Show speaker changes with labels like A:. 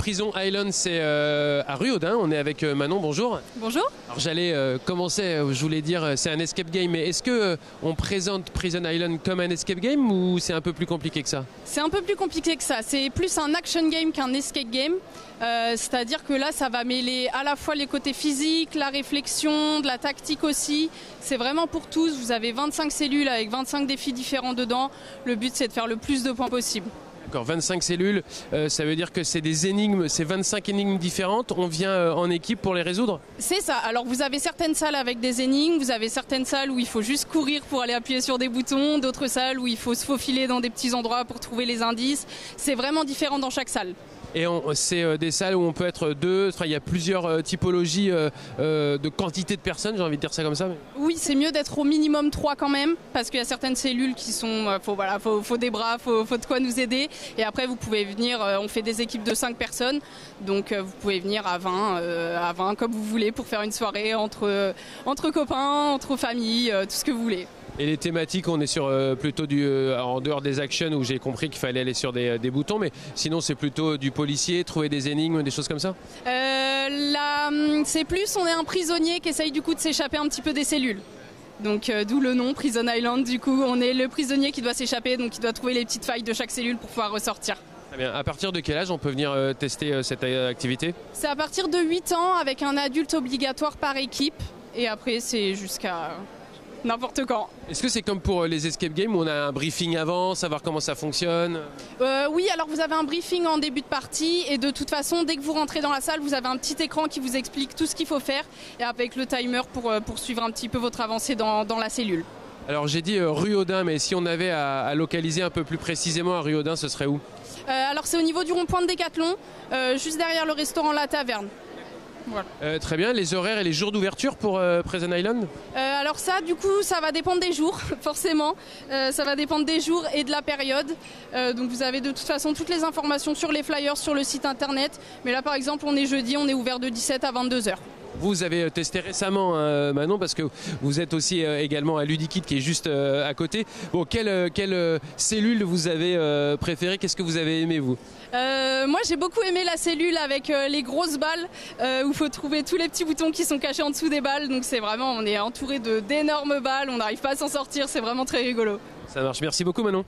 A: Prison Island, c'est à Ruaudin. On est avec Manon, bonjour.
B: Bonjour.
A: Alors j'allais commencer, je voulais dire c'est un escape game, mais est-ce que on présente Prison Island comme un escape game ou c'est un peu plus compliqué que ça?
B: C'est un peu plus compliqué que ça. C'est plus un action game qu'un escape game. C'est-à-dire que là, ça va mêler à la fois les côtés physiques, la réflexion, de la tactique aussi. C'est vraiment pour tous. Vous avez 25 cellules avec 25 défis différents dedans. Le but, c'est de faire le plus de points possible.
A: D'accord, 25 cellules, ça veut dire que c'est des énigmes, c'est 25 énigmes différentes. On vient en équipe pour les résoudre?
B: C'est ça. Alors vous avez certaines salles avec des énigmes, vous avez certaines salles où il faut juste courir pour aller appuyer sur des boutons, d'autres salles où il faut se faufiler dans des petits endroits pour trouver les indices. C'est vraiment différent dans chaque salle.
A: Et c'est des salles où on peut être deux, enfin, il y a plusieurs typologies de quantité de personnes, j'ai envie de dire ça comme ça. Mais...
B: Oui, c'est mieux d'être au minimum 3 quand même, parce qu'il y a certaines cellules qui sont, faut des bras, faut de quoi nous aider. Et après, vous pouvez venir, on fait des équipes de 5 personnes, donc vous pouvez venir à 20 comme vous voulez pour faire une soirée entre copains, entre familles, tout ce que vous voulez.
A: Et les thématiques, on est sur plutôt en dehors des actions où j'ai compris qu'il fallait aller sur des boutons, mais sinon c'est plutôt du policier, trouver des énigmes, des choses comme ça?
B: Là, c'est plus, on est un prisonnier qui essaye du coup de s'échapper un petit peu des cellules. Donc d'où le nom Prison Island, du coup on est le prisonnier qui doit s'échapper, donc qui doit trouver les petites failles de chaque cellule pour pouvoir ressortir.
A: Très bien. À partir de quel âge on peut venir tester cette activité?
B: C'est à partir de 8 ans avec un adulte obligatoire par équipe, et après c'est jusqu'à... n'importe quand.
A: Est-ce que c'est comme pour les escape games où on a un briefing avant, savoir comment ça fonctionne?
B: Oui, alors vous avez un briefing en début de partie et de toute façon, dès que vous rentrez dans la salle, vous avez un petit écran qui vous explique tout ce qu'il faut faire et avec le timer pour suivre un petit peu votre avancée dans la cellule.
A: Alors j'ai dit Ruaudin, mais si on avait à localiser un peu plus précisément à Ruaudin, ce serait où?
B: Alors c'est au niveau du rond-point de Décathlon, juste derrière le restaurant La Taverne.
A: Voilà. Très bien, les horaires et les jours d'ouverture pour Prison Island?
B: Alors ça, du coup, ça va dépendre des jours, forcément. Ça va dépendre des jours et de la période. Donc vous avez de toute façon toutes les informations sur les flyers, sur le site internet. Mais là, par exemple, on est jeudi, on est ouvert de 17 à 22h.
A: Vous avez testé récemment, Manon, parce que vous êtes aussi également à Ludikit qui est juste à côté. Bon, quelle cellule vous avez préférée? Qu'est-ce que vous avez aimé, vous?
B: Moi j'ai beaucoup aimé la cellule avec les grosses balles où il faut trouver tous les petits boutons qui sont cachés en dessous des balles. Donc c'est vraiment, on est entouré d'énormes balles, on n'arrive pas à s'en sortir, c'est vraiment très rigolo.
A: Ça marche, merci beaucoup Manon.